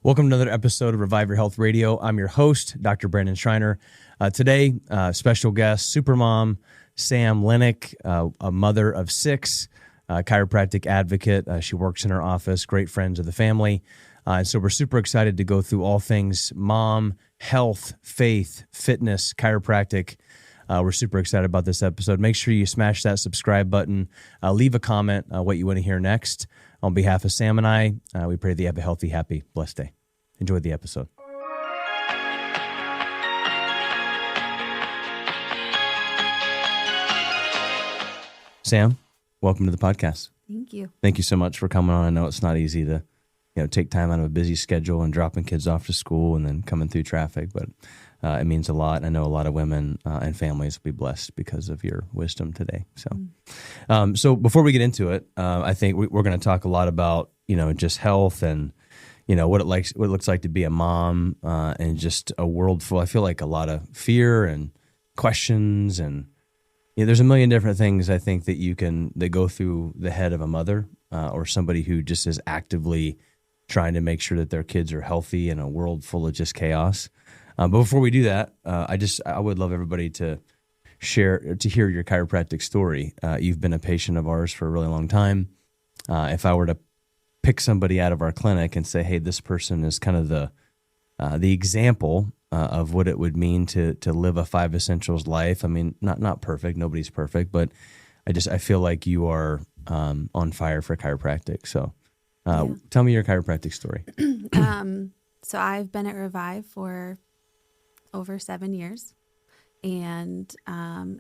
Welcome to another episode of Revive Your Health Radio. I'm your host, Dr. Brandon Schriner. Today, special guest, supermom, Sam Linak, a mother of 6, chiropractic advocate. She works in her office, great friends of the family. And so we're super excited to go through all things mom, health, faith, fitness, chiropractic. We're super excited about this episode. Make sure you smash that subscribe button. Leave a comment what you want to hear next. On behalf of Sam and I, we pray that you have a healthy, happy, blessed day. Enjoy the episode. Sam, welcome to the podcast. Thank you. Thank you so much for coming on. I know it's not easy to, take time out of a busy schedule and dropping kids off to school and then coming through traffic, but it means a lot. I know a lot of women and families will be blessed because of your wisdom today. So before we get into it, I think we're going to talk a lot about, just health and, what it looks like to be a mom and just a world full. I feel like a lot of fear and questions and there's a million different things I think that go through the head of a mother or somebody who just is actively trying to make sure that their kids are healthy in a world full of just chaos. But before we do that, I would love everybody to hear your chiropractic story. You've been a patient of ours for a really long time. If I were to pick somebody out of our clinic and say, hey, this person is kind of the example of what it would mean to live a 5 essentials life. I mean, not perfect. Nobody's perfect, but I feel like you are on fire for chiropractic. So tell me your chiropractic story. So I've been at Revive for over 7 years, and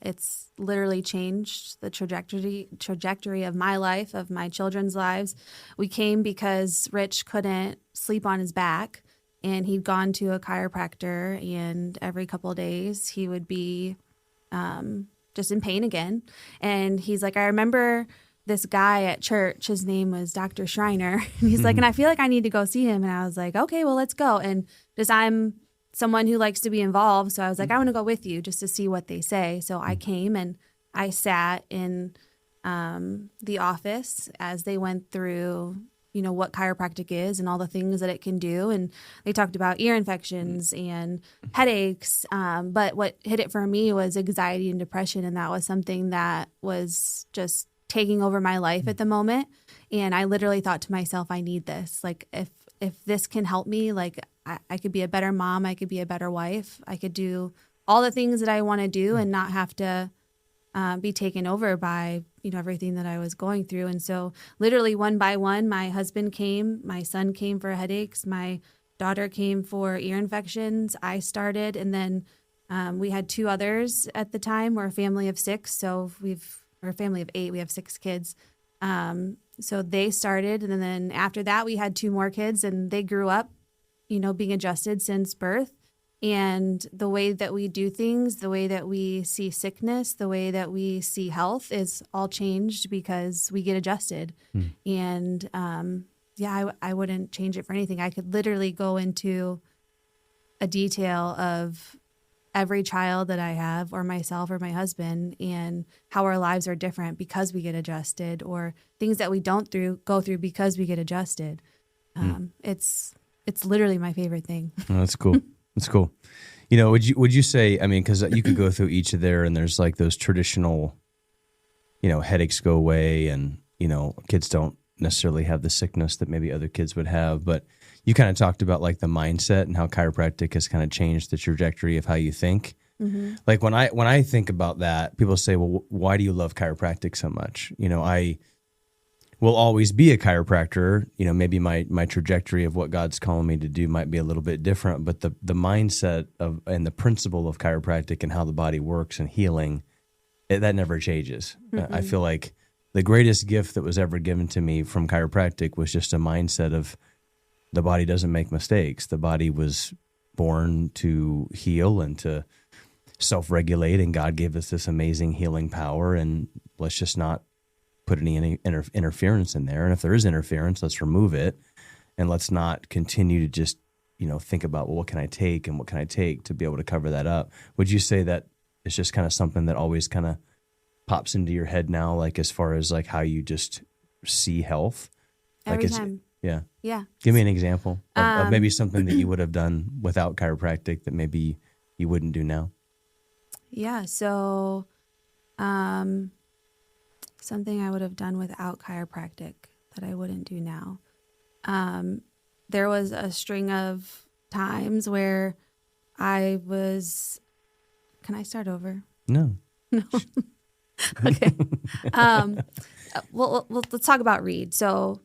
it's literally changed the trajectory of my life, of my children's lives. We came because Rich couldn't sleep on his back, and he'd gone to a chiropractor, and every couple of days he would be just in pain again. And he's like, I remember this guy at church, his name was Dr. Schriner. And he's like, and I feel like I need to go see him. And I was like, okay, well, let's go. And just I'm someone who likes to be involved. So I was like, I want to go with you just to see what they say. So I came and I sat in the office as they went through, what chiropractic is and all the things that it can do. And they talked about ear infections and headaches. But what hit it for me was anxiety and depression. And that was something that was just taking over my life at the moment. And I literally thought to myself, I need this. Like, if this can help me, like I could be a better mom, I could be a better wife, I could do all the things that I want to do and not have to be taken over by, everything that I was going through. And so literally one by one, my husband came, my son came for headaches, my daughter came for ear infections, I started, and then we had 2 others at the time. We're a family of 6, so we're a family of 8. We have 6 kids. So they started. And then after that, we had 2 more kids and they grew up, being adjusted since birth. And the way that we do things, the way that we see sickness, the way that we see health is all changed because we get adjusted. And I wouldn't change it for anything. I could literally go into a detail of every child that I have, or myself or my husband, and how our lives are different because we get adjusted, or things that we don't go through because we get adjusted. It's literally my favorite thing. Oh, that's cool. That's cool. Would you say, I mean, because you could go through each of there and there's like those traditional, headaches go away and, kids don't necessarily have the sickness that maybe other kids would have, but you kind of talked about like the mindset and how chiropractic has kind of changed the trajectory of how you think. Mm-hmm. Like when I think about that, people say, well, why do you love chiropractic so much? I will always be a chiropractor. Maybe my trajectory of what God's calling me to do might be a little bit different, but the mindset of and the principle of chiropractic and how the body works and healing, that never changes. Mm-hmm. I feel like the greatest gift that was ever given to me from chiropractic was just a mindset of the body doesn't make mistakes. The body was born to heal and to self-regulate, and God gave us this amazing healing power, and let's just not put any interference in there. And if there is interference, let's remove it, and let's not continue to just, think about, well, what can I take and what can I take to be able to cover that up? Would you say that it's just kind of something that always kind of pops into your head now, like as far as like how you just see health? Every time. Yeah. Yeah. Give me an example of maybe something that you would have done without chiropractic that maybe you wouldn't do now. Yeah. So, something I would have done without chiropractic that I wouldn't do now. There was a string of times where I was, can I start over? No. No. Okay. Well, let's talk about Reed. So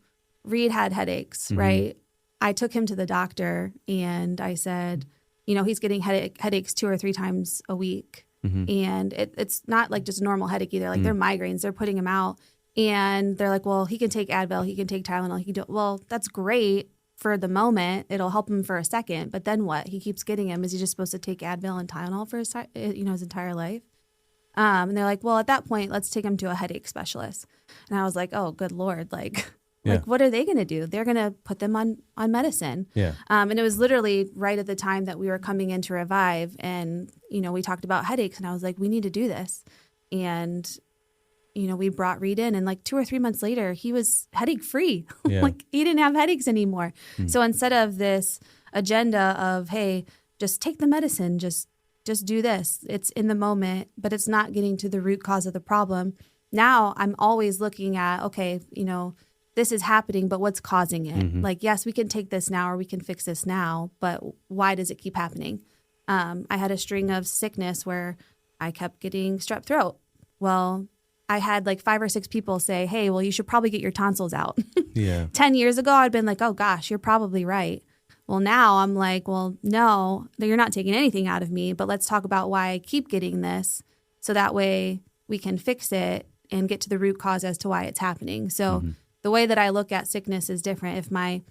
Reed had headaches, right? I took him to the doctor and I said, he's getting headaches 2 or 3 times a week. And it's not like just a normal headache either. Like they're migraines. They're putting him out. And they're like, well, he can take Advil. He can take Tylenol. He can do. Well, that's great for the moment. It'll help him for a second. But then what? He keeps getting him. Is he just supposed to take Advil and Tylenol for his entire life? And they're like, well, at that point, let's take him to a headache specialist. And I was like, oh, good Lord. Like what are they going to do? They're going to put them on medicine. Yeah. And it was literally right at the time that we were coming into Revive. And, we talked about headaches. And I was like, we need to do this. And, we brought Reed in. And like 2 or 3 months later, he was headache free. Yeah. Like he didn't have headaches anymore. So instead of this agenda of, hey, just take the medicine, just do this. It's in the moment, but it's not getting to the root cause of the problem. Now I'm always looking at, okay, this is happening, but what's causing it? Like, yes, we can take this now or we can fix this now, but why does it keep happening? I had a string of sickness where I kept getting strep throat. Well, I had like 5 or 6 people say, hey, well, you should probably get your tonsils out. Yeah. 10 years ago, I'd been like, oh gosh, you're probably right. Well, now I'm like, well, no, you're not taking anything out of me, but let's talk about why I keep getting this so that way we can fix it and get to the root cause as to why it's happening. So the way that I look at sickness is different. If my,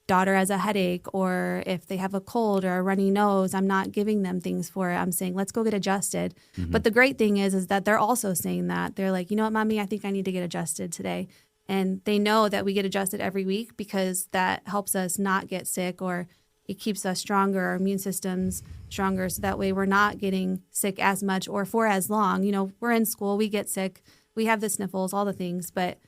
daughter has a headache or if they have a cold or a runny nose, I'm not giving them things for it. I'm saying, let's go get adjusted. But the great thing is that they're also saying that. They're like, you know what, Mommy, I think I need to get adjusted today. And they know that we get adjusted every week because that helps us not get sick or it keeps us stronger, our immune system's stronger. So that way we're not getting sick as much or for as long. We're in school, we get sick, we have the sniffles, all the things. But,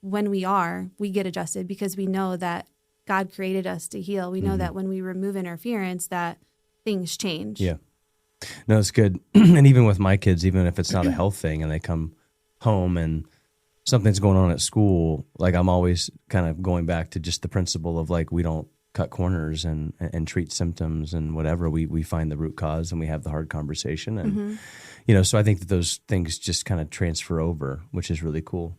when we get adjusted because we know that God created us to heal. We know that when we remove interference that things change. Yeah. No, it's good. And even with my kids, even if it's not a health thing and they come home and something's going on at school, like I'm always kind of going back to just the principle of like, we don't cut corners and treat symptoms and whatever. We find the root cause and we have the hard conversation. And, so I think that those things just kind of transfer over, which is really cool.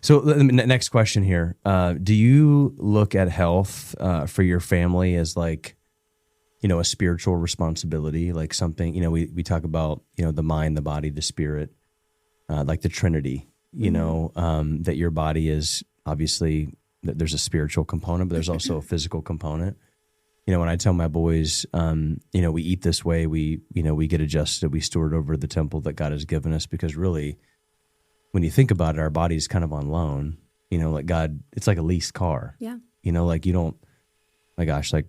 So next question here. Do you look at health for your family as like, a spiritual responsibility, like something, we talk about, the mind, the body, the spirit, like the Trinity, that your body is obviously, there's a spiritual component, but there's also a physical component. When I tell my boys, we eat this way, we get adjusted, we steward over the temple that God has given us, because really, when you think about it, our body's kind of on loan, like God, it's like a leased car. Yeah. Like you don't, my gosh, like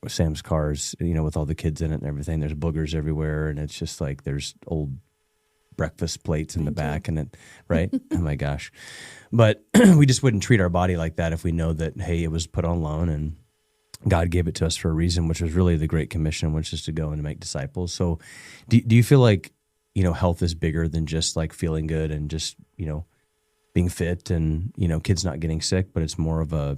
Sam's cars, with all the kids in it and everything, there's boogers everywhere. And it's just like, there's old breakfast plates in the back and it, right? Oh my gosh. But we just wouldn't treat our body like that if we know that, hey, it was put on loan and God gave it to us for a reason, which was really the Great Commission, which is to go and make disciples. So do you feel like, health is bigger than just like feeling good and just, being fit and, kids not getting sick, but it's more of a,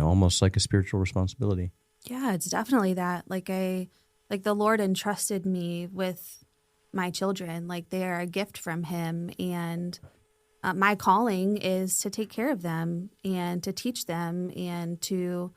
almost like a spiritual responsibility? Yeah, it's definitely that. Like the Lord entrusted me with my children, like they are a gift from him. And my calling is to take care of them and to teach them and to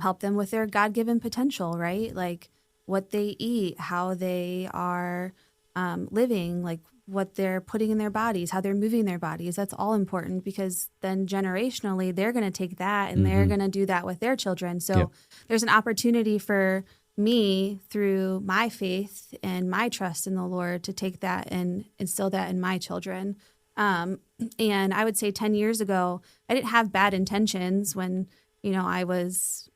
help them with their God-given potential, right? Like what they eat, how they are living, like what they're putting in their bodies, how they're moving their bodies. That's all important because then generationally, they're going to take that and they're going to do that with their children. So there's an opportunity for me through my faith and my trust in the Lord to take that and instill that in my children. And I would say 10 years ago, I didn't have bad intentions when, I was,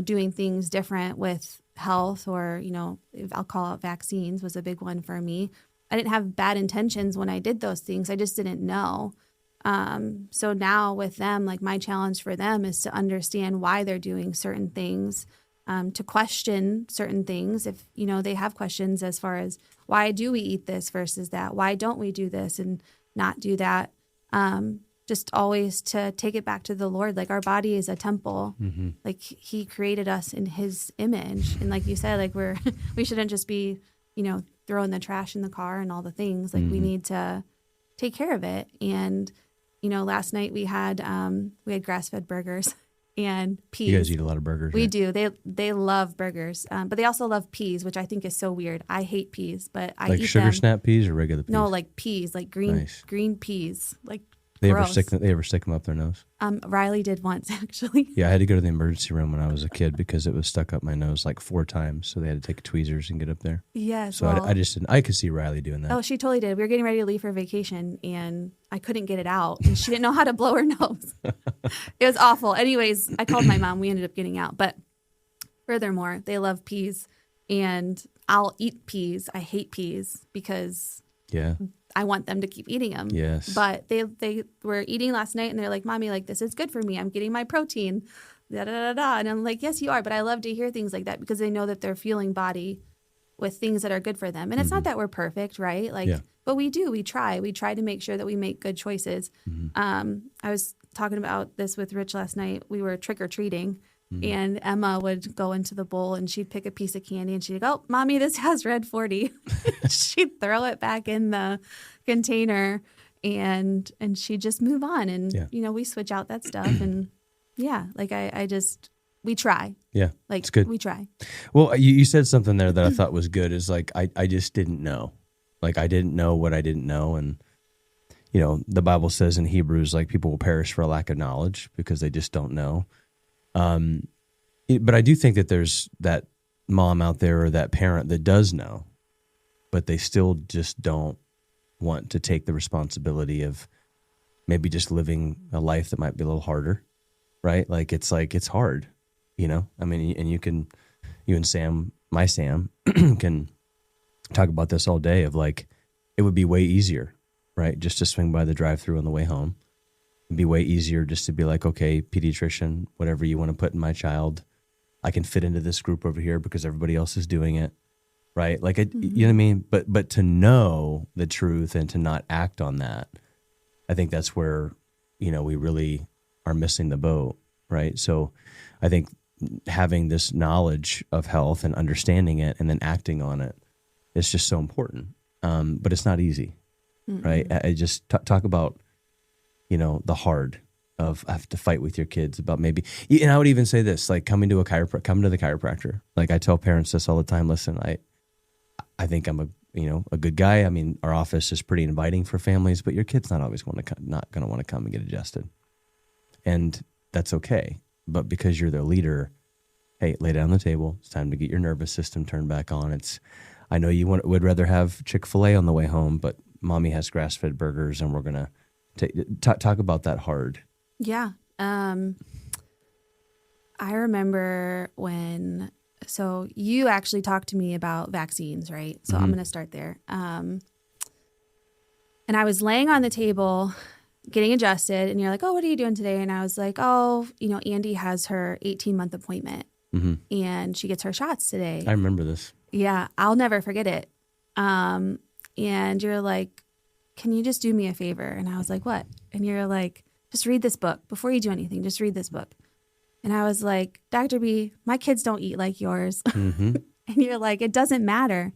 doing things different with health or, I'll call out vaccines was a big one for me. I didn't have bad intentions when I did those things. I just didn't know. So now with them, like my challenge for them is to understand why they're doing certain things, to question certain things. If, they have questions as far as why do we eat this versus that? Why don't we do this and not do that? Just always to take it back to the Lord. Like our body is a temple. Mm-hmm. Like he created us in his image. And like you said, like we shouldn't just be, throwing the trash in the car and all the things. Like we need to take care of it. And, last night we had grass-fed burgers and peas. You guys eat a lot of burgers. We right? do. They love burgers, but they also love peas, which I think is so weird. I hate peas, but I like eat sugar them. snap peas or regular peas? No, like peas, like green Nice. green peas, like They gross. ever stick them up their nose? Riley did once actually. Yeah, I had to go to the emergency room when I was a kid because it was stuck up my nose like 4 times. So they had to take tweezers and get up there. Yes. So I just didn't. I could see Riley doing that. Oh, she totally did. We were getting ready to leave for vacation, and I couldn't get it out, and she didn't know how to blow her nose. It was awful. Anyways, I called my mom. We ended up getting out. But furthermore, they love peas, and I'll eat peas. I hate peas because Yeah. I want them to keep eating them. Yes. But they were eating last night, and they're like, "Mommy, like this is good for me. I'm getting my protein." Da, da, da, da. And I'm like, "Yes, you are." But I love to hear things like that because they know that they're fueling body with things that are good for them. And it's not that we're perfect, right? Like, but we do. We try to make sure that we make good choices. I was talking about this with Rich last night. We were trick or treating. And Emma would go into the bowl and she'd pick a piece of candy and she'd go, "Oh, Mommy, this has red 40." She'd throw it back in the container and she'd just move on. And, we switch out that stuff. And like we try. Yeah. Like it's good. we try. Well, you said something there that I thought was good is like, I just didn't know. Like I didn't know what I didn't know. And, the Bible says in Hebrews, like people will perish for a lack of knowledge because they just don't know. But I do think that there's that mom out there or that parent that does know, but they still just don't want to take the responsibility of maybe just living a life that might be a little harder, right? Like it's hard, I mean, and you and Sam, my Sam, can talk about this all day of like, it would be way easier, right? Just to swing by the drive-thru on the way home. It'd be way easier just to be like, okay, pediatrician, whatever you want to put in my child, I can fit into this group over here because everybody else is doing it, right? Like, you know what I mean? But to know the truth and to not act on that, I think that's where, we really are missing the boat, right? So I think having this knowledge of health and understanding it and then acting on it is just so important. But it's not easy, right? I just talk about, the hard of have to fight with your kids about maybe, and I would even say this, like coming to the chiropractor. Like I tell parents this all the time. Listen, I think I'm a good guy. I mean, our office is pretty inviting for families, but your kid's not always not going to want to come and get adjusted. And that's okay. But because you're their leader, hey, lay down the table. It's time to get your nervous system turned back on. I know you would rather have Chick-fil-A on the way home, but Mommy has grass-fed burgers and we're going to talk about that hard. Yeah. I remember so you actually talked to me about vaccines, right? So I'm going to start there. And I was laying on the table getting adjusted and you're like, "Oh, what are you doing today?" And I was like, "Oh, Andy has her 18-month appointment and she gets her shots today." I remember this. Yeah. I'll never forget it. And you're like, "Can you just do me a favor?" And I was like, "What?" And you're like, "Just read this book. Before you do anything, just read this book." And I was like, "Dr. B, my kids don't eat like yours." And you're like, "It doesn't matter."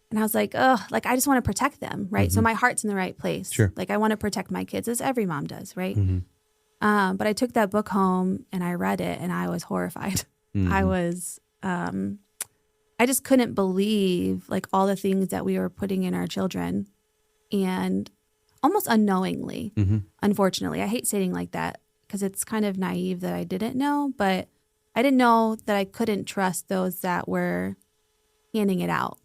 And I was like, "Ugh, like I just want to protect them, right?" So my heart's in the right place. Sure. Like I want to protect my kids, as every mom does, right? But I took that book home and I read it and I was horrified. I was, I just couldn't believe like all the things that we were putting in our children. And almost unknowingly, unfortunately. I hate saying like that because it's kind of naive that I didn't know, but I didn't know that I couldn't trust those that were handing it out,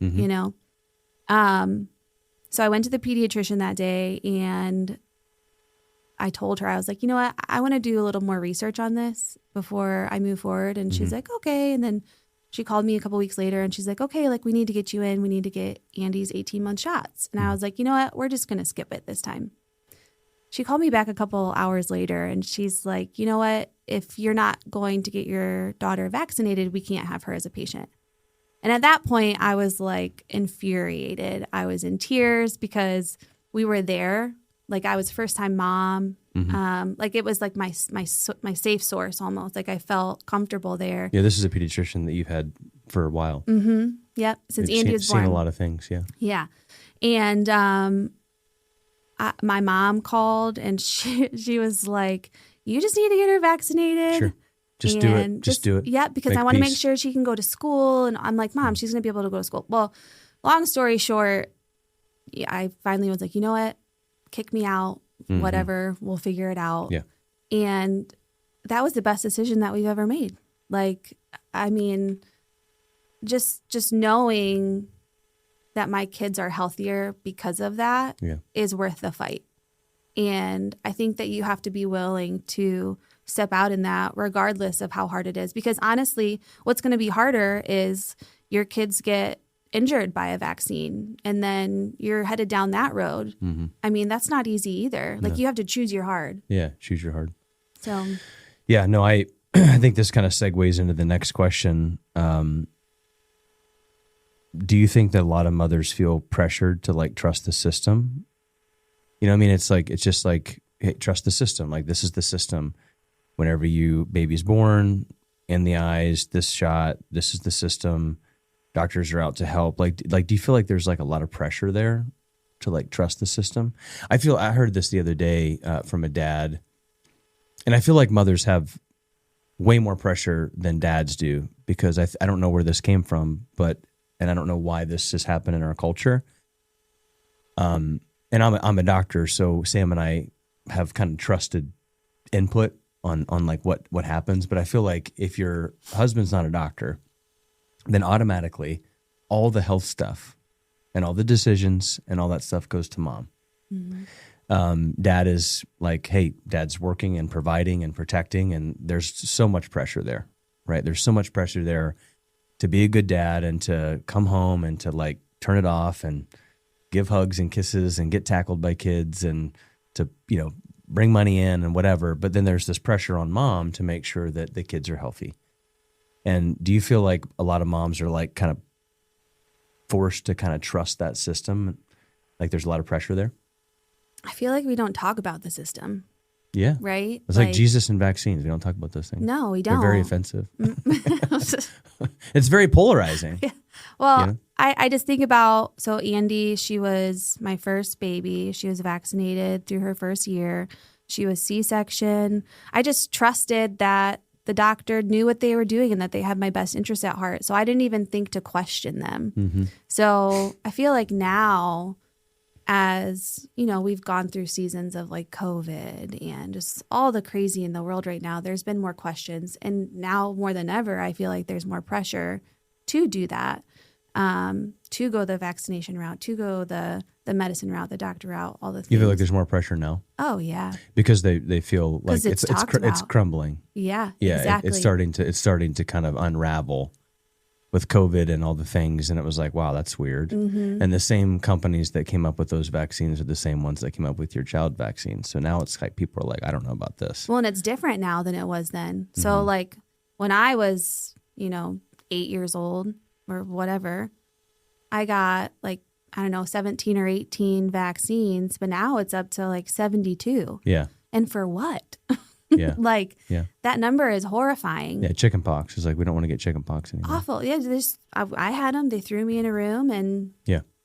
So I went to the pediatrician that day and I told her, I was like, "You know what? I want to do a little more research on this before I move forward." And she's like, "Okay." And then she called me a couple weeks later and she's like, "Okay, like we need to get you in. We need to get Andy's 18-month shots." And I was like, "You know what? We're just going to skip it this time." she called me back a couple hours later and she's like, you know what? If you're not going to get your daughter vaccinated, we can't have her as a patient. And at that point, I was like infuriated. I was in tears because we were there. Like I was first time mom. Like it was like my safe source almost. Like I felt comfortable there. Yeah, this is a pediatrician that you've had for a while. Yep, since Andy was born. Seen a lot of things, yeah. Yeah. And my mom called and she was like, you just need to get her vaccinated. Sure. Just do it. Just do it. Yeah, because I want to make sure she can go to school. And I'm like, Mom, she's going to be able to go to school. Well, long story short, I finally was like, you know what? Kick me out. Whatever. We'll figure it out. Yeah. And that was the best decision that we've ever made. Like, I mean, just knowing that my kids are healthier because of that is worth the fight. And I think that you have to be willing to step out in that regardless of how hard it is. Because honestly, what's going to be harder is your kids get injured by a vaccine and then you're headed down that road. I mean, that's not easy either. Like you have to choose your hard. Yeah, choose your hard. So, yeah, no, I think this kind of segues into the next question. Do you think that a lot of mothers feel pressured to like trust the system? You know what I mean? It's just like, hey, trust the system. Like this is the system. Whenever baby's born, in the eyes, this shot, this is the system. Doctors are out to help. Like, do you feel like there's like a lot of pressure there to like trust the system? I heard this the other day from a dad, and I feel like mothers have way more pressure than dads do because I don't know where this came from, and I don't know why this has happened in our culture. And I'm a doctor, so Sam and I have kind of trusted input on like what happens. But I feel like if your husband's not a doctor, then automatically all the health stuff and all the decisions and all that stuff goes to mom. Dad is like, hey, dad's working and providing and protecting, and there's so much pressure there, right? There's so much pressure there to be a good dad and to come home and to like turn it off and give hugs and kisses and get tackled by kids and to, bring money in and whatever. But then there's this pressure on mom to make sure that the kids are healthy. And do you feel like a lot of moms are like kind of forced to kind of trust that system? Like there's a lot of pressure there? I feel like we don't talk about the system. Yeah. Right? It's like Jesus and vaccines. We don't talk about those things. No, we don't. They're very offensive. It's very polarizing. Yeah. Well, I just think about, so Andy, she was my first baby. She was vaccinated through her first year. She was C-section. I just trusted that the doctor knew what they were doing and that they had my best interest at heart. So I didn't even think to question them. So I feel like now, as we've gone through seasons of like COVID and just all the crazy in the world right now, there's been more questions. And now more than ever, I feel like there's more pressure to do that, to go the vaccination route, to go the medicine route, the doctor route, all the things. You feel like there's more pressure now? Oh, yeah. Because they feel like it's crumbling. Yeah, yeah, exactly. It's starting to kind of unravel with COVID and all the things. And it was like, wow, that's weird. And the same companies that came up with those vaccines are the same ones that came up with your child vaccine. So now it's like people are like, I don't know about this. Well, and it's different now than it was then. So like when I was, 8 years old or whatever, I got like, 17 or 18 vaccines, but now it's up to like 72. Yeah. And for what? Yeah. That number is horrifying. Yeah. Chicken pox is like, we don't want to get chicken pox anymore. Awful. Yeah. I had them. They threw me in a room and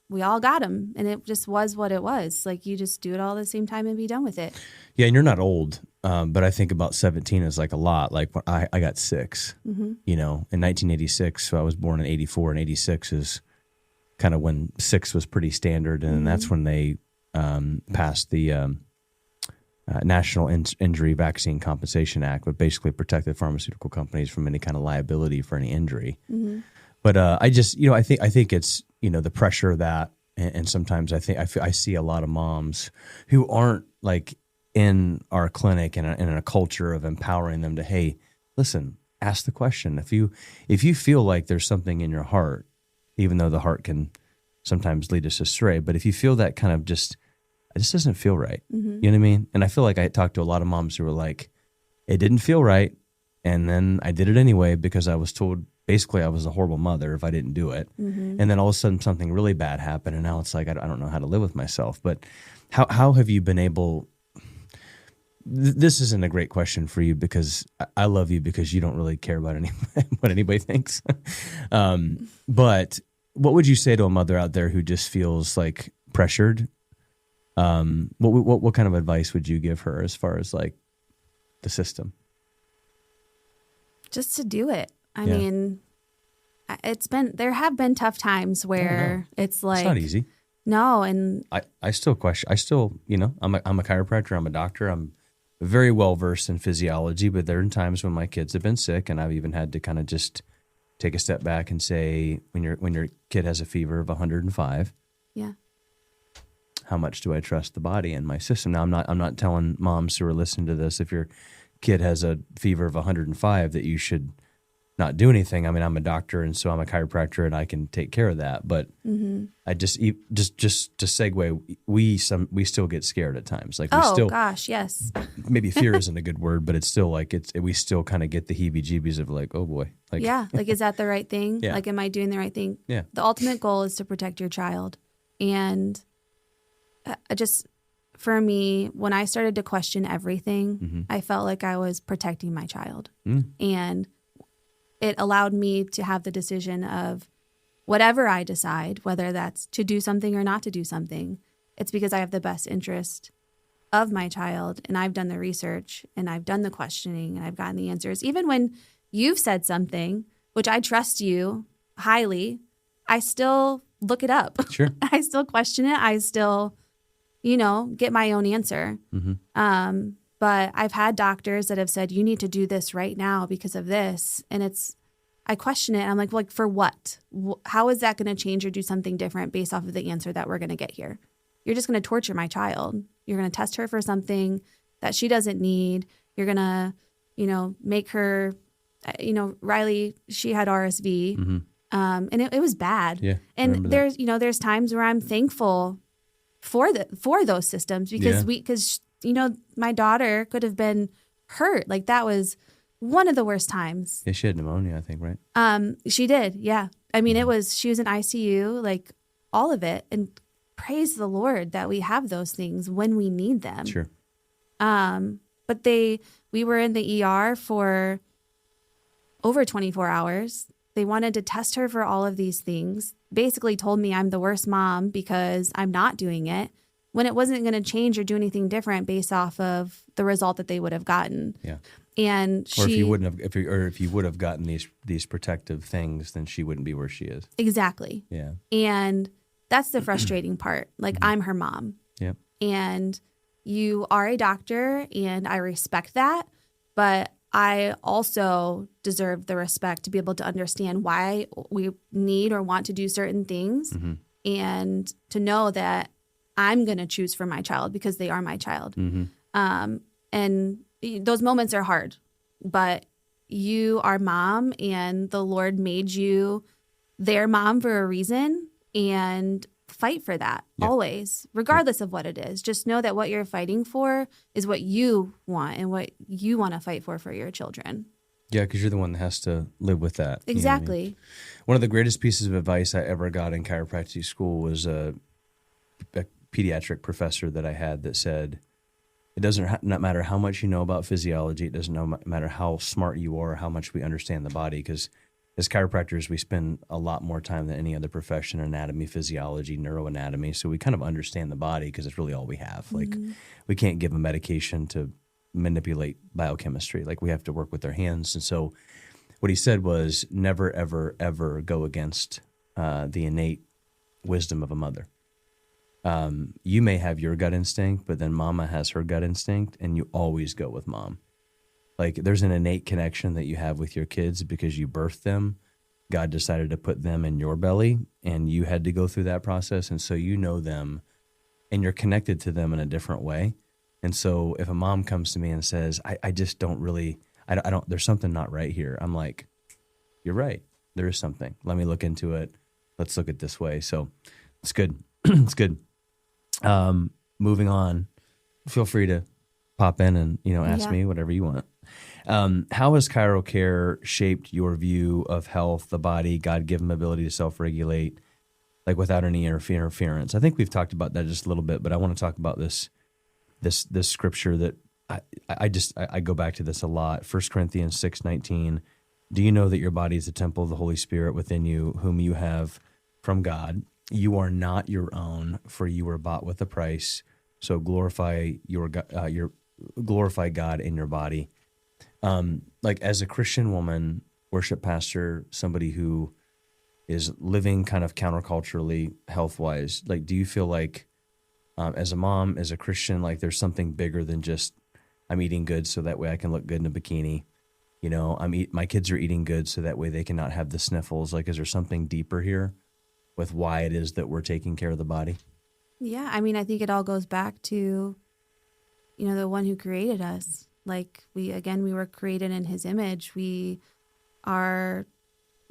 we all got them. And it just was what it was. Like you just do it all at the same time and be done with it. Yeah. And you're not old. But I think about 17 is like a lot. Like when I got 6, in 1986. So I was born in 84 and 86 is kind of when 6 was pretty standard. And that's when they passed the National Injury Vaccine Compensation Act, but basically protected pharmaceutical companies from any kind of liability for any injury. But I just, I think it's, the pressure of that. And sometimes I see a lot of moms who aren't like in our clinic and in a culture of empowering them to, hey, listen, ask the question. If you feel like there's something in your heart, even though the heart can sometimes lead us astray, but if you feel that kind of just This doesn't feel right. Mm-hmm. You know what I mean? And I feel like I talked to a lot of moms who were like, it didn't feel right. And then I did it anyway because I was told basically I was a horrible mother if I didn't do it. Mm-hmm. And then all of a sudden something really bad happened. And now it's like, I don't know how to live with myself. But how have you been able, this isn't a great question for you because I love you because you don't really care about what anybody thinks. But what would you say to a mother out there who just feels like pressured? What kind of advice would you give her as far as like the system? Just to do it. I mean, there have been tough times where it's like, it's not easy. No. And I still question, I'm a chiropractor, I'm a doctor, I'm very well versed in physiology, but there are times when my kids have been sick and I've even had to kind of just take a step back and say, when your kid has a fever of 105, yeah, how much do I trust the body and my system? Now I'm not telling moms who are listening to this, if your kid has a fever of 105 that you should not do anything. I mean, I'm a doctor and so I'm a chiropractor and I can take care of that. But I just to segue, we still get scared at times. Like gosh, yes. Maybe fear isn't a good word, but it's still like we still kind of get the heebie-jeebies of like, oh boy, like like is that the right thing? Yeah. Like, am I doing the right thing? Yeah. The ultimate goal is to protect your child, and for me, when I started to question everything, I felt like I was protecting my child, and it allowed me to have the decision of whatever I decide, whether that's to do something or not to do something, it's because I have the best interest of my child, and I've done the research, and I've done the questioning, and I've gotten the answers. Even when you've said something, which I trust you highly, I still look it up. Sure. I still question it. I still, get my own answer. But I've had doctors that have said, you need to do this right now because of this. And I question it. I'm like, for what? How is that going to change or do something different based off of the answer that we're going to get here? You're just going to torture my child. You're going to test her for something that she doesn't need. You're going to, make her, Riley, she had RSV. And it was bad. Yeah, and there's times where I'm thankful for those systems because my daughter could have been hurt. Like, that was one of the worst times. Yeah, she had pneumonia, I think, right? She did. Yeah. I mean, she was in ICU, like all of it. And praise the Lord that we have those things when we need them. Sure. But we were in the ER for over 24 hours. They wanted to test her for all of these things. Basically told me I'm the worst mom because I'm not doing it, when it wasn't going to change or do anything different based off of the result that they would have gotten. Yeah. And if you would have gotten these protective things, then she wouldn't be where she is. Exactly. Yeah. And that's the frustrating part. Like, I'm her mom. Yeah. And you are a doctor, and I respect that, but I also deserve the respect to be able to understand why we need or want to do certain things, and to know that I'm going to choose for my child because they are my child. And those moments are hard, but you are mom, and the Lord made you their mom for a reason, and fight for that always, regardless of what it is. Just know that what you're fighting for is what you want and what you want to fight for your children. Yeah, because you're the one that has to live with that. Exactly. You know what I mean? One of the greatest pieces of advice I ever got in chiropractic school was a pediatric professor that I had that said, it doesn't not matter how much you know about physiology, it doesn't matter how smart you are, how much we understand the body, because as chiropractors, we spend a lot more time than any other profession, anatomy, physiology, neuroanatomy. So we kind of understand the body because it's really all we have. Like, we can't give a medication to manipulate biochemistry. Like, we have to work with our hands. And so what he said was, never, ever, ever go against the innate wisdom of a mother. You may have your gut instinct, but then mama has her gut instinct, and you always go with mom. Like, there's an innate connection that you have with your kids because you birthed them. God decided to put them in your belly, and you had to go through that process. And so you know them, and you're connected to them in a different way. And so if a mom comes to me and says, I just don't really, I don't, there's something not right here. I'm like, you're right. There is something. Let me look into it. Let's look at it this way. So it's good. It's good. moving on, feel free to pop in and, ask me whatever you want. How has chiro care shaped your view of health, the body, God-given ability to self-regulate, like without any interference? I think we've talked about that just a little bit, but I want to talk about this scripture that I go back to this a lot. 1 Corinthians 6:19. Do you know that your body is a temple of the Holy Spirit within you, whom you have from God? You are not your own, for you were bought with a price. So glorify God in your body. Like as a Christian woman, worship pastor, somebody who is living kind of counterculturally health-wise, like, do you feel like as a mom, as a Christian, like there's something bigger than just I'm eating good so that way I can look good in a bikini? My kids are eating good so that way they cannot have the sniffles. Like, is there something deeper here with why it is that we're taking care of the body? Yeah, I mean, I think it all goes back to, the one who created us. Like we were created in his image. We are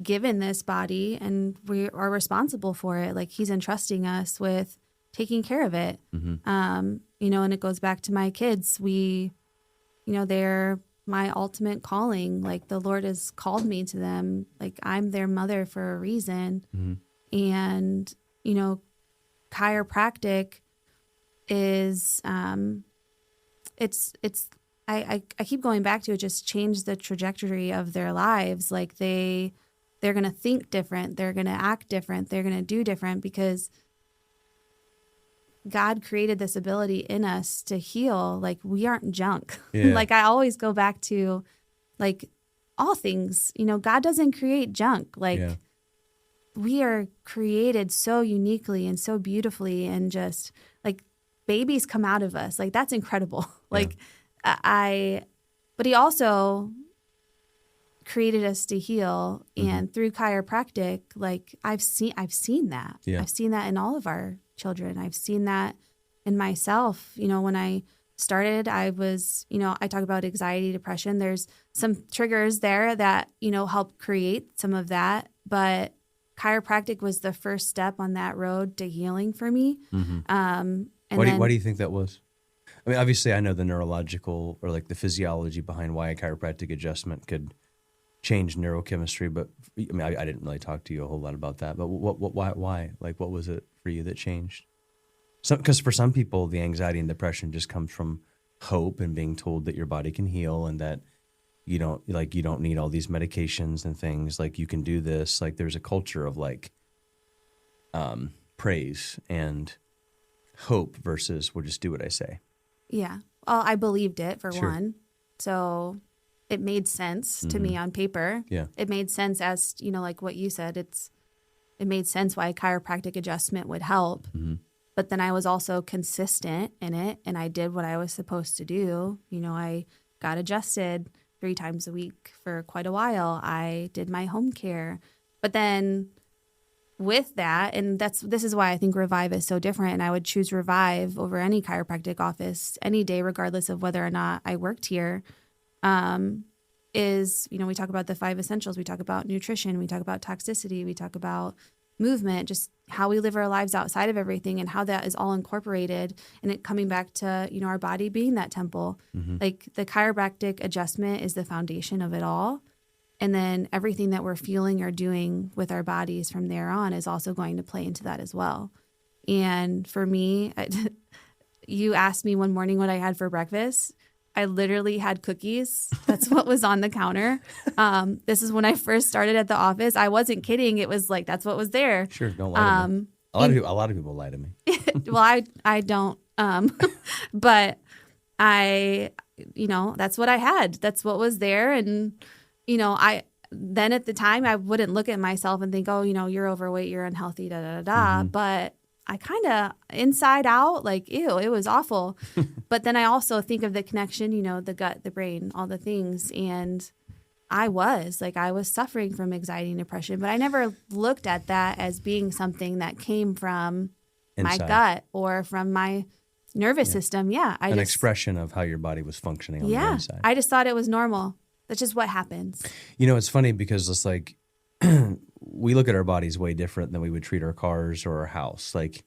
given this body and we are responsible for it. Like he's entrusting us with taking care of it. Mm-hmm. And it goes back to my kids. They're my ultimate calling. Like the Lord has called me to them. Like I'm their mother for a reason. Mm-hmm. And, chiropractic is, I keep going back to it, just changed the trajectory of their lives. Like they're going to think different. They're going to act different. They're going to do different because God created this ability in us to heal. Like we aren't junk. Yeah. Like I always go back to like all things, God doesn't create junk. Like we are created so uniquely and so beautifully, and just like babies come out of us. Like that's incredible. Like but he also created us to heal. Mm-hmm. And through chiropractic, like I've seen that. Yeah. I've seen that in all of our children. I've seen that in myself. When I started, I was, I talk about anxiety, depression. There's some triggers there that, help create some of that. But chiropractic was the first step on that road to healing for me. Mm-hmm. Why do you think that was? I mean, obviously, I know the neurological or like the physiology behind why a chiropractic adjustment could change neurochemistry, but I mean, I didn't really talk to you a whole lot about that. But why? Like, what was it for you that changed? Because for some people, the anxiety and depression just comes from hope and being told that your body can heal and that you don't need all these medications and things. Like you can do this. Like there's a culture of like praise and hope versus we'll just do what I say. Yeah. Well, I believed it for one. So it made sense to me on paper. Yeah. It made sense as, like what you said, it made sense why a chiropractic adjustment would help. Mm-hmm. But then I was also consistent in it and I did what I was supposed to do. I got adjusted 3 times a week for quite a while. I did my home care. But then with that, and this is why I think Revive is so different, and I would choose Revive over any chiropractic office any day, regardless of whether or not I worked here, is, we talk about the 5 essentials. We talk about nutrition. We talk about toxicity. We talk about movement, just how we live our lives outside of everything and how that is all incorporated, and it coming back to, our body being that temple. Mm-hmm. Like the chiropractic adjustment is the foundation of it all. And then everything that we're feeling or doing with our bodies from there on is also going to play into that as well. And for me, you asked me one morning what I had for breakfast. I literally had cookies. That's what was on the counter. This is when I first started at the office. I wasn't kidding. It was like, that's what was there. Sure, don't lie to me. A lot of people lie to me. Well, I don't. But that's what I had. That's what was there. And, then at the time I wouldn't look at myself and think, oh, you're overweight, you're unhealthy, Mm-hmm. But I kind of inside out, like, ew, it was awful. But then I also think of the connection, the gut, the brain, all the things. And I was suffering from anxiety and depression, but I never looked at that as being something that came from my gut or from my nervous system. Yeah. An expression of how your body was functioning on the inside. I just thought it was normal. That's just what happens. It's funny because it's like we look at our bodies way different than we would treat our cars or our house. Like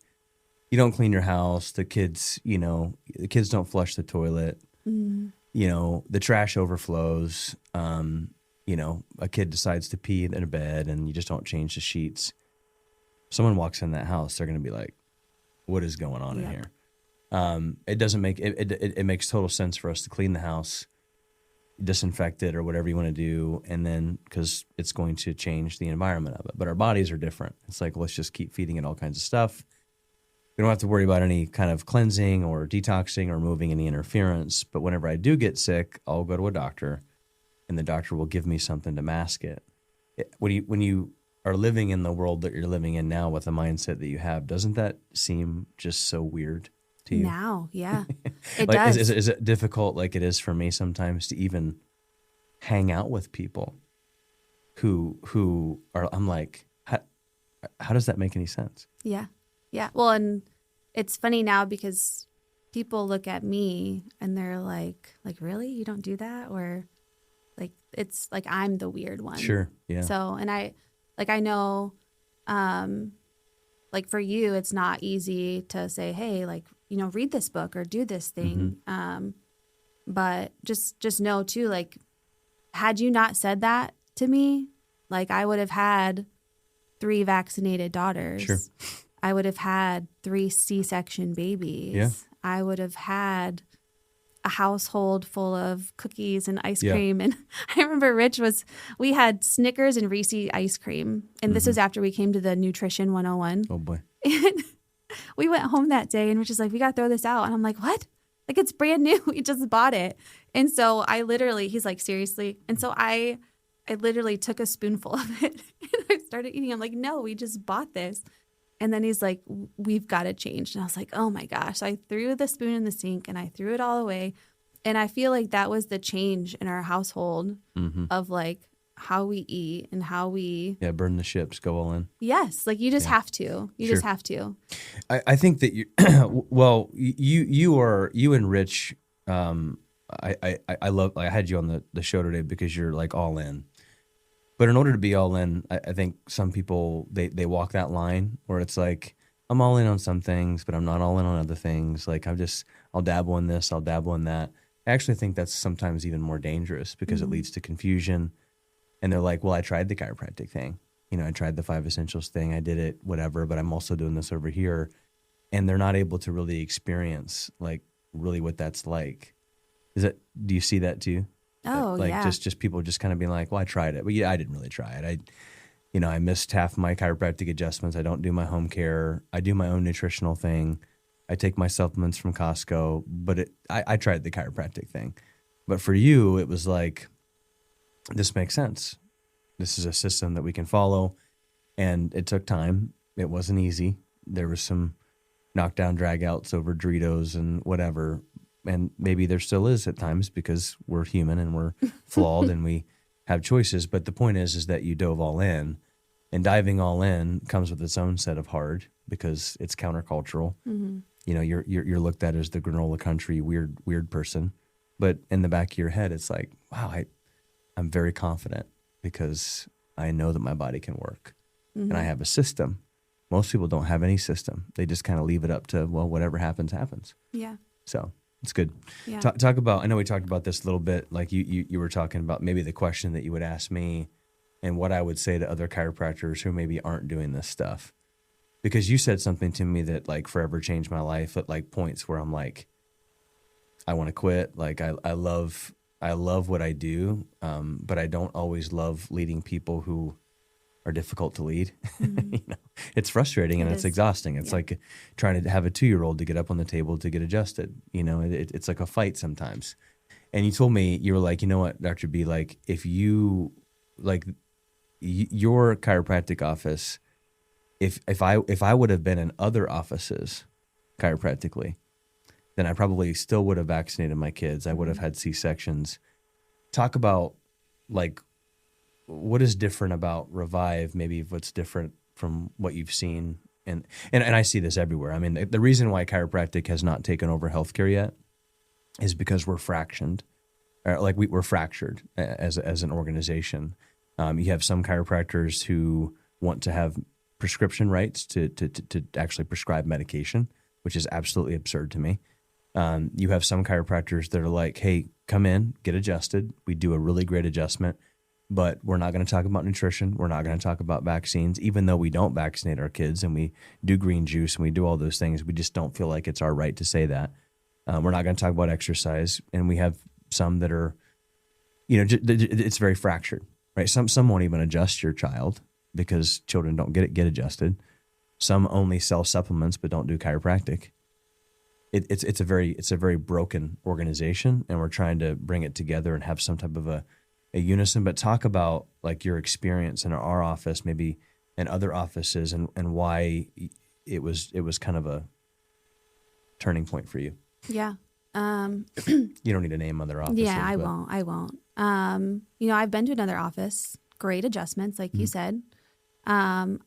you don't clean your house. The kids, the kids don't flush the toilet. The trash overflows. A kid decides to pee in a bed and you just don't change the sheets. Someone walks in that house, they're going to be like, what is going on in here? It doesn't make it makes total sense for us to clean the house, disinfect it or whatever you want to do, and then because it's going to change the environment of it. But our bodies are different. It's like, let's just keep feeding it all kinds of stuff. We don't have to worry about any kind of cleansing or detoxing or removing any interference. But whenever I do get sick, I'll go to a doctor, and the doctor will give me something to mask it. When you are living in the world that you're living in now with the mindset that you have, doesn't that seem just so weird to you? Now, yeah, it like, does. Is it difficult, like it is for me sometimes, to even hang out with people who are? I'm like, how does that make any sense? Yeah. Yeah. Well, and it's funny now because people look at me and they're like, really? You don't do that? Or like, it's like I'm the weird one. Sure. Yeah. So, and I know, like for you, it's not easy to say, hey, like, read this book or do this thing. But just know too, like, had you not said that to me, like I would have had 3 vaccinated daughters. Sure. I would have had 3 C-section babies. Yeah. I would have had a household full of cookies and ice cream. And I remember we had Snickers and Reese ice cream. And this was after we came to the Nutrition 101. Oh boy. And we went home that day and Rich is like, we got to throw this out. And I'm like, what? Like, it's brand new. We just bought it. And so he's like, seriously? And so I literally took a spoonful of it and I started eating. I'm like, no, we just bought this. And then he's like, we've got to change. And I was like, oh my gosh. So I threw the spoon in the sink and I threw it all away. And I feel like that was the change in our household of like how we eat and how we... Yeah, burn the ships, go all in. Yes. Like you just have to. You just have to. I think that you, well, you and Rich, I had you on the show today because you're like all in. But in order to be all in, I think some people, they walk that line where it's like, I'm all in on some things, but I'm not all in on other things. Like I'll dabble in this, I'll dabble in that. I actually think that's sometimes even more dangerous because it leads to confusion. And they're like, well, I tried the chiropractic thing. I tried the 5 essentials thing. I did it, whatever, but I'm also doing this over here. And they're not able to really experience like really what that's like. Do you see that too? Oh, like yeah. just people just kind of being like, well, I tried it. But I didn't really try it. I missed half my chiropractic adjustments. I don't do my home care. I do my own nutritional thing. I take my supplements from Costco, but I tried the chiropractic thing. But for you, it was like, this makes sense. This is a system that we can follow. And it took time. It wasn't easy. There was some knockdown dragouts over Doritos and whatever. And maybe there still is at times because we're human and we're flawed and we have choices. But the point is that you dove all in, and diving all in comes with its own set of hard because it's countercultural. You're looked at as the granola country weird person, but in the back of your head, it's like, wow, I'm very confident because I know that my body can work and I have a system. Most people don't have any system. They just kind of leave it up to, well, whatever happens, happens. Yeah. So it's good. Yeah. Talk about, I know we talked about this a little bit, like you were talking about maybe the question that you would ask me and what I would say to other chiropractors who maybe aren't doing this stuff. Because you said something to me that like forever changed my life at like points where I'm like, I want to quit. Like I love what I do, but I don't always love leading people who are difficult to lead. It's frustrating and it's exhausting. It's like trying to have a 2-year-old to get up on the table to get adjusted. It's like a fight sometimes. And you told me, you were like, you know what, Dr. B, like if you, like your chiropractic office, if I would have been in other offices chiropractically, then I probably still would have vaccinated my kids. I would have had C-sections. Talk about like what is different about Revive, maybe what's different from what you've seen. And I see this everywhere. I mean, the reason why chiropractic has not taken over healthcare yet is because we're fractioned. We're fractured as an organization. You have some chiropractors who want to have prescription rights to actually prescribe medication. which is absolutely absurd to me. You have some chiropractors that are like, hey, come in, get adjusted. We do a really great adjustment, but we're not going to talk about nutrition. We're not going to talk about vaccines, even though we don't vaccinate our kids and we do green juice and we do all those things. We just don't feel like it's our right to say that. We're not going to talk about exercise. And we have some that are, it's very fractured, right? Some won't even adjust your child because children don't get adjusted. Some only sell supplements but don't do chiropractic. It's a very broken organization, and we're trying to bring it together and have some type of a unison. But talk about like your experience in our office, maybe in other offices, and why it was kind of a turning point for you. Yeah. You don't need to name other offices. Yeah, I won't. I've been to another office, great adjustments, like you said. To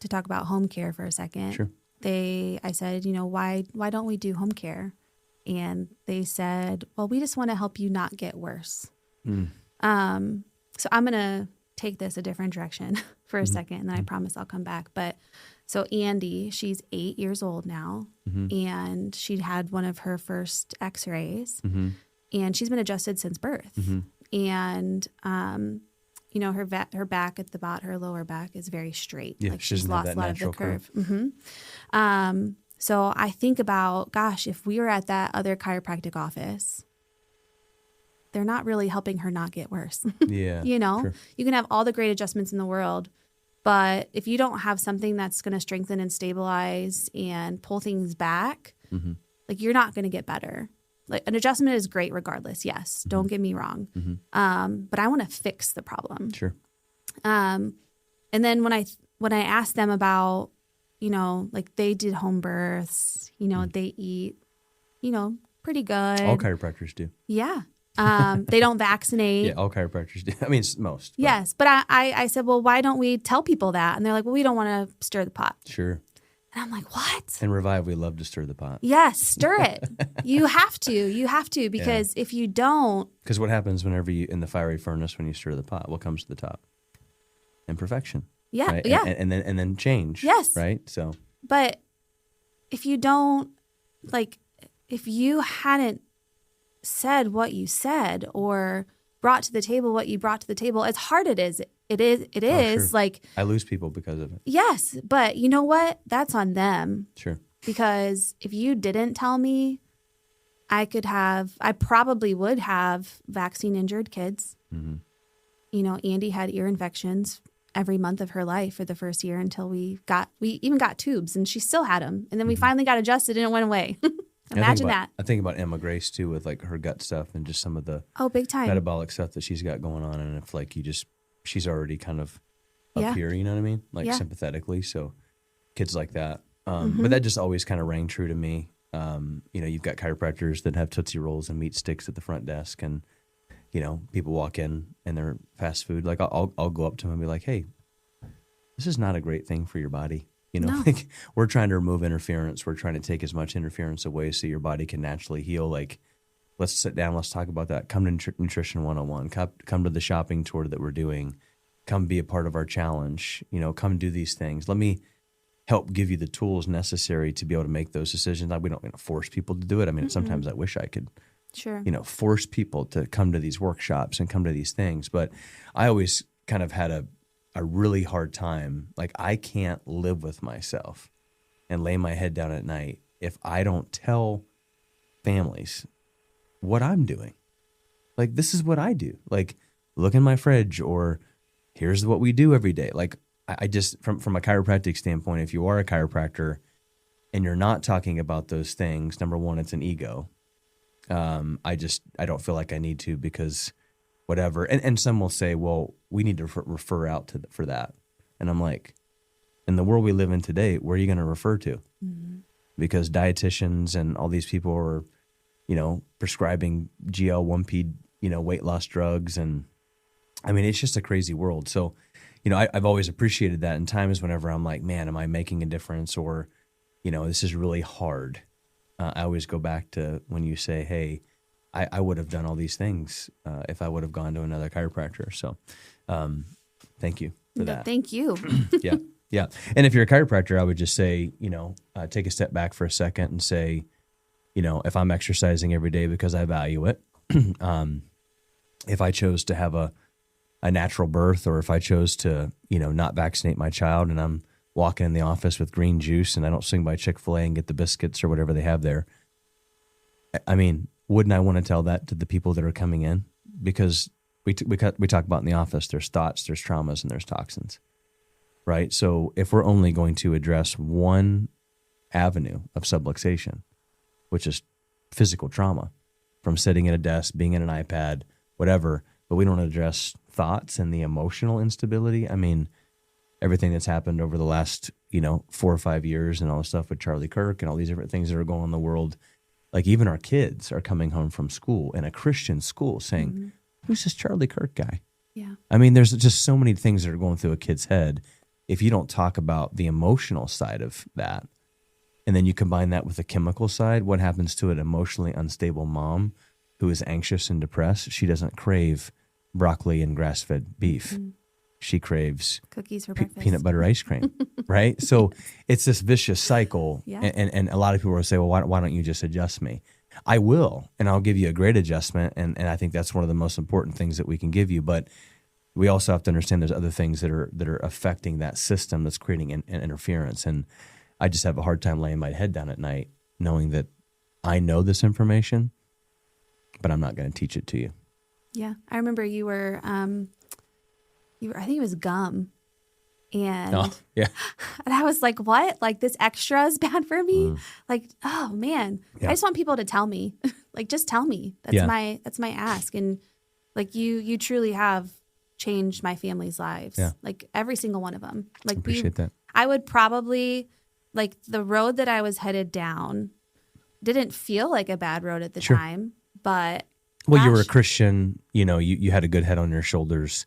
talk about home care for a second. Sure. I said, why don't we do home care? And they said, well, we just want to help you not get worse. So I'm going to take this a different direction for a second, and then I promise I'll come back. But so Andy, she's 8 years old now, and she had one of her first x-rays, and she's been adjusted since birth. And, her back at the bottom, her lower back is very straight. Yeah, like she's lost a lot of the curve. So I think about, gosh, if we were at that other chiropractic office, they're not really helping her not get worse. Yeah. Sure. You can have all the great adjustments in the world, but if you don't have something that's going to strengthen and stabilize and pull things back, like you're not going to get better. Like an adjustment is great regardless. Yes. Don't get me wrong. But I want to fix the problem. Sure. And then when I asked them about, like they did home births, they eat, pretty good. All chiropractors do. Yeah. They don't vaccinate. Yeah, all chiropractors do. I mean, most. But. Yes. But I said, well, why don't we tell people that? And they're like, well, we don't want to stir the pot. Sure. And I'm like, what? In Revive, we love to stir the pot. Yes, stir it. You have to, because if you don't. Because what happens whenever you, in the fiery furnace, when you stir the pot, what comes to the top? Imperfection. Yeah, right? yeah. And then change. Yes. Right? So. But if you don't, like, if you hadn't said what you said or brought to the table what you brought to the table, as hard it is, sure. Like I lose people because of it. Yes, but you know what? That's on them. Sure. Because if you didn't tell me, I probably would have vaccine injured kids. Andy had ear infections every month of her life for the first year until we even got tubes, and she still had them. And then we finally got adjusted and it went away. Imagine that. I think about Emma Grace too, with like her gut stuff and just some of the big time metabolic stuff that she's got going on. And if like she's already kind of up here, you know what I mean? Like sympathetically. So kids like that. But that just always kind of rang true to me. You've got chiropractors that have Tootsie Rolls and meat sticks at the front desk, and people walk in and they're fast food. Like I'll go up to them and be like, hey, this is not a great thing for your body. No. Like we're trying to remove interference. We're trying to take as much interference away so your body can naturally heal. Like, let's sit down. Let's talk about that. Come to Nutrition 101. Come to the shopping tour that we're doing. Come be a part of our challenge. Come do these things. Let me help give you the tools necessary to be able to make those decisions. Like, we don't force people to do it. I mean, sometimes I wish I could, force people to come to these workshops and come to these things. But I always kind of had a really hard time. Like, I can't live with myself and lay my head down at night if I don't tell families what I'm doing. Like, this is what I do. Like, look in my fridge, or here's what we do every day. Like, I just, from a chiropractic standpoint, if you are a chiropractor and you're not talking about those things, number one, it's an ego. I don't feel like I need to, because whatever. And some will say, well, we need to refer out for that. And I'm like, in the world we live in today, where are you going to refer to? Because dietitians and all these people are, prescribing GL1P, weight loss drugs. And I mean, it's just a crazy world. So, I've always appreciated that in times whenever I'm like, man, am I making a difference? Or, this is really hard. I always go back to when you say, hey, I would have done all these things if I would have gone to another chiropractor. So thank you for that. Thank you. Yeah. Yeah. And if you're a chiropractor, I would just say, take a step back for a second and say, if I'm exercising every day because I value it, if I chose to have a natural birth, or if I chose to, not vaccinate my child and I'm walking in the office with green juice and I don't swing by Chick-fil-A and get the biscuits or whatever they have there, I mean, wouldn't I want to tell that to the people that are coming in? Because we talk about in the office, there's thoughts, there's traumas, and there's toxins, right? So if we're only going to address one avenue of subluxation, which is physical trauma, from sitting at a desk, being in an iPad, whatever, but we don't address thoughts and the emotional instability. I mean, everything that's happened over the last, 4 or 5 years and all the stuff with Charlie Kirk and all these different things that are going on in the world. Like, even our kids are coming home from school, in a Christian school, saying, who's this Charlie Kirk guy? Yeah. I mean, there's just so many things that are going through a kid's head. If you don't talk about the emotional side of that, and then you combine that with the chemical side, what happens to an emotionally unstable mom who is anxious and depressed? She doesn't crave broccoli and grass-fed beef. She craves cookies for breakfast, peanut butter ice cream, right? So it's this vicious cycle. Yeah. And a lot of people will say, well, why don't you just adjust me? I will, and I'll give you a great adjustment. And I think that's one of the most important things that we can give you. But we also have to understand there's other things that are affecting that system that's creating an interference. And I just have a hard time laying my head down at night knowing that I know this information, but I'm not going to teach it to you. Yeah. I remember you were I think it was gum. And, yeah. And I was like, what? Like, this extra is bad for me? Like, oh man. Yeah. I just want people to tell me. Like, just tell me. That's my ask. And like, you truly have changed my family's lives. Yeah. Like, every single one of them. Like, appreciate that. I would probably, like, the road that I was headed down didn't feel like a bad road at the time, but. Well, you were a Christian, you had a good head on your shoulders.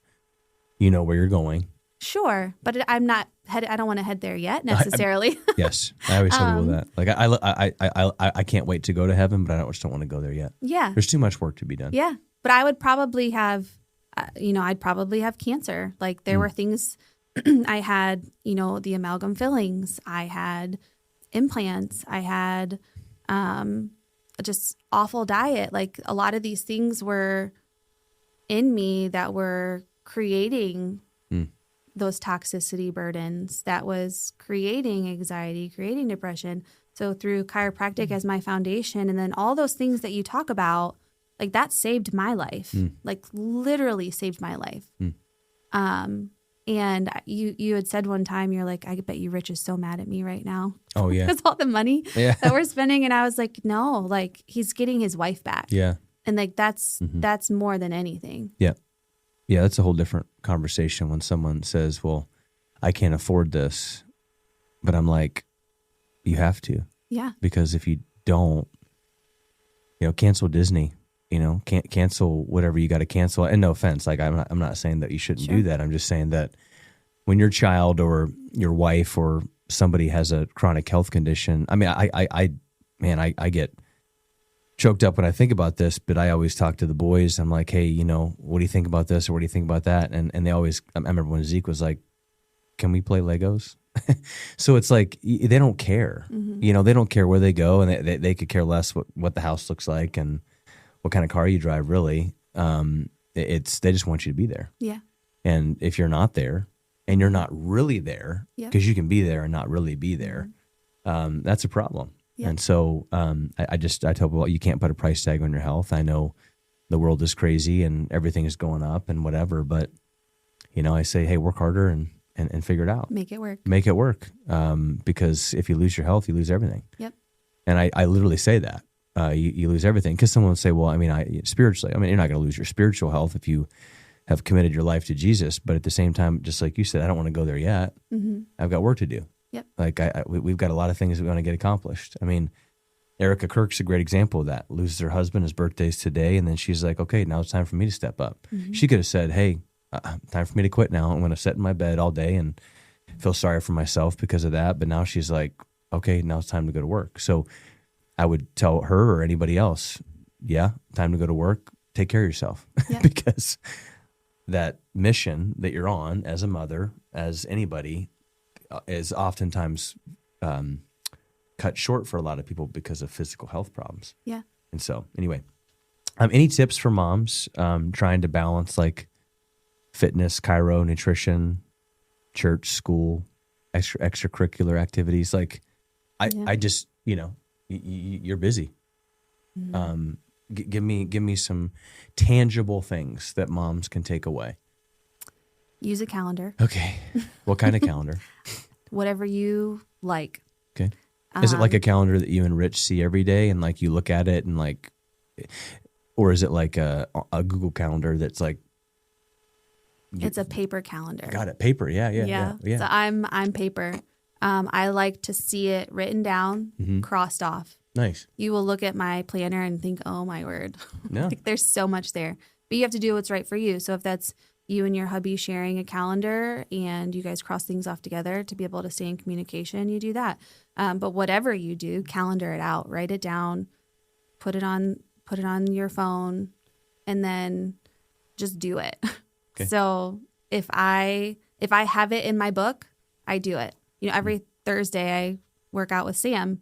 You know where you're going. Sure, but I don't want to head there yet necessarily. Yes, I always tell people that. Like, I can't wait to go to heaven, but I just don't want to go there yet. Yeah, there's too much work to be done. Yeah, but I would probably have, I'd probably have cancer. Like, there were things I had, the amalgam fillings. I had implants. I had just awful diet. Like, a lot of these things were in me that were creating those toxicity burdens, that was creating anxiety, creating depression. So through chiropractic as my foundation, and then all those things that you talk about, like, that saved my life, like, literally saved my life. And you had said one time, you're like, I bet you Rich is so mad at me right now. Oh yeah. Because all the money that we're spending. And I was like, no, like, he's getting his wife back. Yeah. And like, that's more than anything. Yeah. Yeah, that's a whole different conversation when someone says, well, I can't afford this. But I'm like, you have to. Yeah. Because if you don't, cancel Disney, can't cancel whatever you got to cancel. And no offense, like, I'm not saying that you shouldn't do that. I'm just saying that when your child or your wife or somebody has a chronic health condition, I mean, I get choked up when I think about this, but I always talk to the boys. I'm like, hey, what do you think about this? Or what do you think about that? And they always, I remember when Zeke was like, can we play Legos? So it's like, they don't care. They don't care where they go, and they could care less what the house looks like and what kind of car you drive, really. They just want you to be there. Yeah. And if you're not there, and you're not really there, because you can be there and not really be there, that's a problem. Yeah. And so I tell people, you can't put a price tag on your health. I know the world is crazy and everything is going up and whatever, but I say, hey, work harder and figure it out. Make it work. Make it work. Because if you lose your health, you lose everything. Yep. And I literally say that. You lose everything. Because someone will say, well, spiritually, you're not going to lose your spiritual health if you have committed your life to Jesus. But at the same time, just like you said, I don't want to go there yet. I've got work to do. Yep. Like, we've got a lot of things we want to get accomplished. Erica Kirk's a great example of that. Loses her husband, his birthday's today, and then she's like, okay, now it's time for me to step up. She could have said, hey, time for me to quit now. I'm going to sit in my bed all day and feel sorry for myself because of that. But now she's like, okay, now it's time to go to work. So I would tell her or anybody else, yeah, time to go to work. Take care of yourself. Yeah. Because that mission that you're on as a mother, as anybody, is oftentimes cut short for a lot of people because of physical health problems. Yeah. And so anyway, any tips for moms trying to balance like fitness, chiro, nutrition, church, school, extracurricular activities? Like I just, you're busy. Mm-hmm. Give me some tangible things that moms can take away. Use a calendar. Okay. What kind of calendar? Whatever you like. Okay. Is it like a calendar that you and Rich see every day and like you look at it and like, or is it like a Google calendar that's like? It's a paper calendar. Got it. Paper. Yeah. So I'm paper. I like to see it written down, mm-hmm. crossed off. Nice. You will look at my planner and think, oh my word. No. Like, there's so much there. But you have to do what's right for you. So if that's you and your hubby sharing a calendar and you guys cross things off together to be able to stay in communication, you do that. But whatever you do, calendar it out, write it down, put it on your phone, and then just do it. Okay. So if I have it in my book, I do it. Every Thursday I work out with Sam.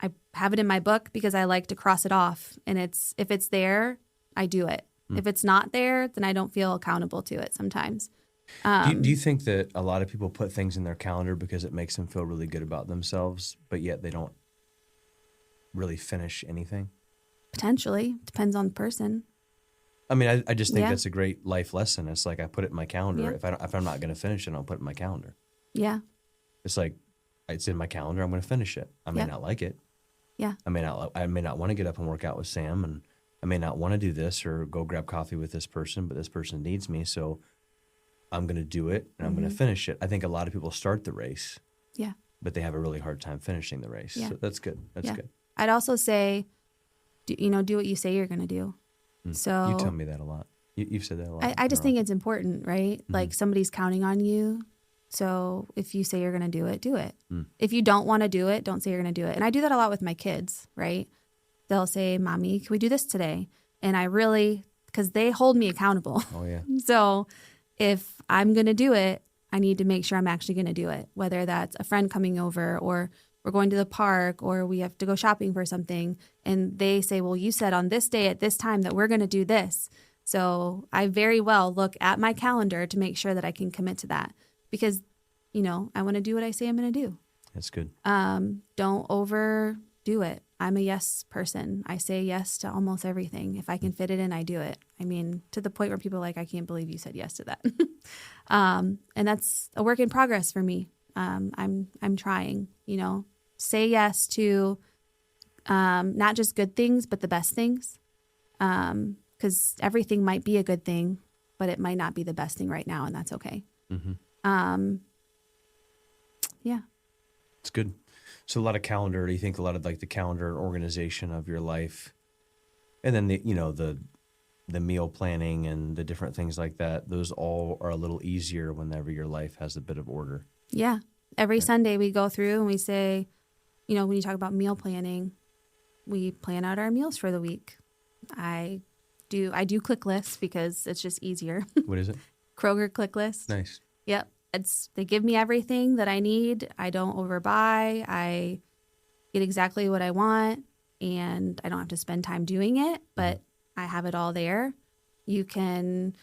I have it in my book because I like to cross it off. And if it's there, I do it. If it's not there, then I don't feel accountable to it sometimes. Do you think that a lot of people put things in their calendar because it makes them feel really good about themselves, but yet they don't really finish anything? Potentially. Depends on the person. I mean, I just think that's a great life lesson. It's like I put it in my calendar. Yeah. If I'm not going to finish it, I'll put it in my calendar. Yeah. It's like it's in my calendar. I'm going to finish it. I may not like it. Yeah. I may not want to get up and work out with Sam, and I may not want to do this or go grab coffee with this person, but this person needs me, so I'm going to do it and I'm going to finish it. I think a lot of people start the race. Yeah. But they have a really hard time finishing the race. Yeah. So that's good. That's good. I'd also say, do what you say you're going to do. So you tell me that a lot. You've said that a lot. I just think it's important, right? Mm-hmm. Like somebody's counting on you. So if you say you're going to do it, do it. If you don't want to do it, don't say you're going to do it. And I do that a lot with my kids, right? They'll say, Mommy, can we do this today? And because they hold me accountable. Oh, yeah. So if I'm going to do it, I need to make sure I'm actually going to do it, whether that's a friend coming over or we're going to the park or we have to go shopping for something. And they say, well, you said on this day at this time that we're going to do this. So I very well look at my calendar to make sure that I can commit to that because, I want to do what I say I'm going to do. That's good. Don't overdo it. I'm a yes person. I say yes to almost everything. If I can fit it in, I do it. I mean, to the point where people are like, I can't believe you said yes to that. And that's a work in progress for me. I'm trying, say yes to not just good things, but the best things. Because everything might be a good thing, but it might not be the best thing right now, and that's okay. Mm-hmm. Yeah. It's good. So a lot of calendar. Do you think a lot of like the calendar organization of your life, and then the meal planning and the different things like that, those all are a little easier whenever your life has a bit of order. Yeah. Every Sunday we go through and we say, when you talk about meal planning, we plan out our meals for the week. I do click lists because it's just easier. What is it? Kroger click list. Nice. Yep. They give me everything that I need. I don't overbuy. I get exactly what I want, and I don't have to spend time doing it, but I have it all there. You can,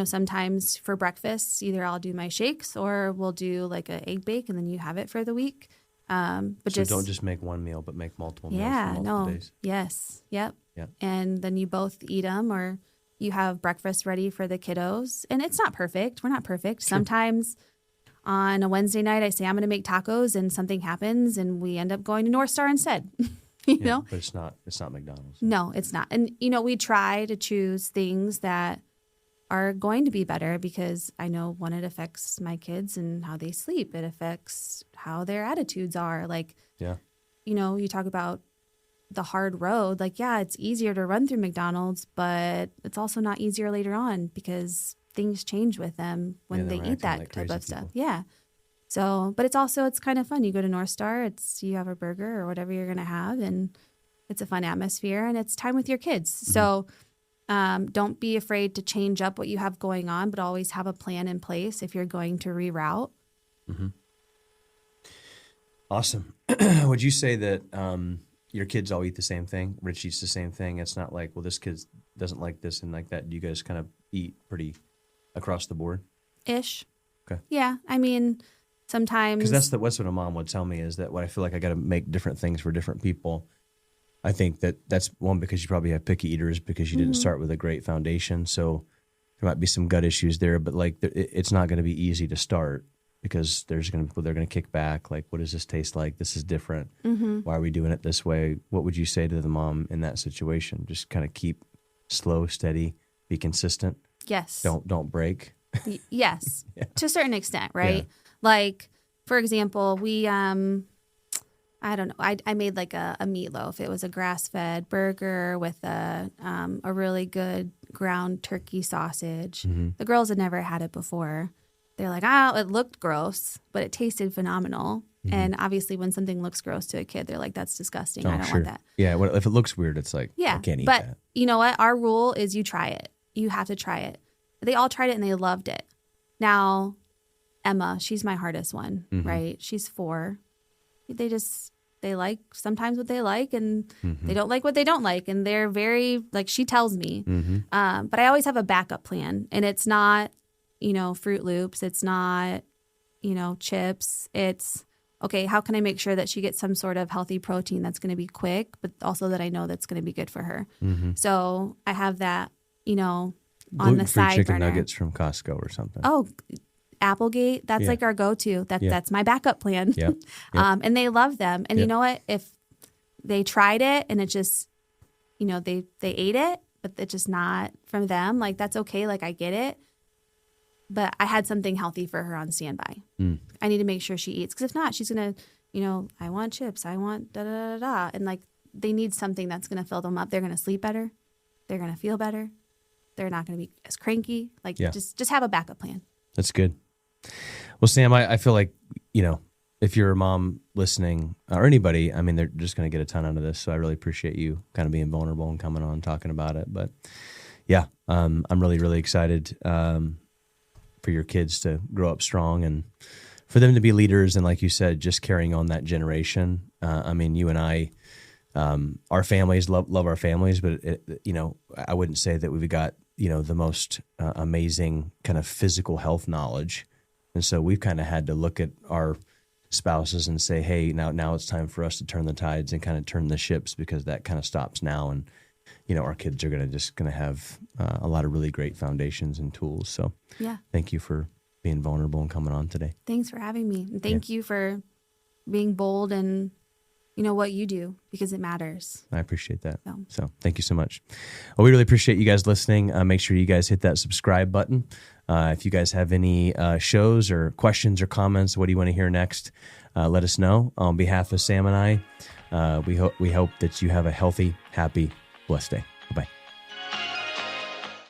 sometimes for breakfast, either I'll do my shakes or we'll do like an egg bake, and then you have it for the week. But so don't just make one meal, but make multiple meals for multiple days. Yes. Yep. Yeah. And then you both eat them, or you have breakfast ready for the kiddos. And it's not perfect. We're not perfect. Sure. Sometimes on a Wednesday night, I say I'm going to make tacos, and something happens, and we end up going to North Star instead. you know, but it's not McDonald's. No, it's not. And we try to choose things that are going to be better because I know one, it affects my kids and how they sleep. It affects how their attitudes are. Like, you talk about the hard road. Like, it's easier to run through McDonald's, but it's also not easier later on because things change with them when they eat that like type of stuff. People. Yeah. So, but it's kind of fun. You go to North Star, you have a burger or whatever you're going to have, and it's a fun atmosphere, and it's time with your kids. Mm-hmm. So don't be afraid to change up what you have going on, but always have a plan in place if you're going to reroute. Mm-hmm. Awesome. Would you say that your kids all eat the same thing? Rich eats the same thing. It's not like, well, this kid doesn't like this and like that. Do you guys kind of eat pretty across the board? Ish. Okay. Yeah. I mean, sometimes. Because that's what a mom would tell me is that when I feel like I got to make different things for different people, I think that's one, because you probably have picky eaters because you didn't start with a great foundation. So there might be some gut issues there, but like it's not going to be easy to start because they're going to kick back. Like, what does this taste like? This is different. Why are we doing it this way? What would you say to the mom in that situation? Just kind of keep slow, steady, be consistent. Yes. Don't break. Yes. Yeah. To a certain extent, right? Yeah. Like, for example, we, I don't know, I made like a meatloaf. It was a grass-fed burger with a really good ground turkey sausage. The girls had never had it before. They're like, it looked gross, but it tasted phenomenal. And obviously when something looks gross to a kid, they're like, that's disgusting. I don't want that. Yeah, well, if it looks weird, it's like, yeah, I can't eat but that. you know what? Our rule is you try it. You have to try it. They all tried it and they loved it. Now, Emma, she's my hardest one, right? She's 4. They like sometimes what they like and they don't like what they don't like. And they're very, like, she tells me. But I always have a backup plan. And it's not, Fruit Loops. It's not, chips. It's, okay, how can I make sure that she gets some sort of healthy protein that's going to be quick, but also that I know that's going to be good for her. So I have that, on the side chicken burner. nuggets from Costco or something. Oh, Applegate. That's like our go-to. That's my backup plan. Yep. And they love them. And you know what? If they tried it and it just, they ate it, but it's just not from them, like, that's okay. Like, I get it. But I had something healthy for her on standby. I need to make sure she eats. Because if not, she's going to, I want chips. I want da-da-da-da. And, like, they need something that's going to fill them up. They're going to sleep better. They're going to feel better. They're not going to be as cranky. Like, just have a backup plan. That's good. Well, Sam, I feel like, if you're a mom listening or anybody, I mean, they're just going to get a ton out of this. So I really appreciate you kind of being vulnerable and coming on and talking about it. But yeah, I'm really, really excited for your kids to grow up strong and for them to be leaders. And like you said, just carrying on that generation. I mean, you and I, our families love our families, but I wouldn't say that we've got, the most amazing kind of physical health knowledge. And so we've kind of had to look at our spouses and say, hey, now it's time for us to turn the tides and kind of turn the ships, because that kind of stops now. And, our kids are going to have a lot of really great foundations and tools. So thank you for being vulnerable and coming on today. Thanks for having me. And thank you for being bold and what you do, because it matters. I appreciate that. So thank you so much. Well, we really appreciate you guys listening. Make sure you guys hit that subscribe button. If you guys have any shows or questions or comments, what do you want to hear next? Let us know. On behalf of Sam and I, we hope that you have a healthy, happy, blessed day.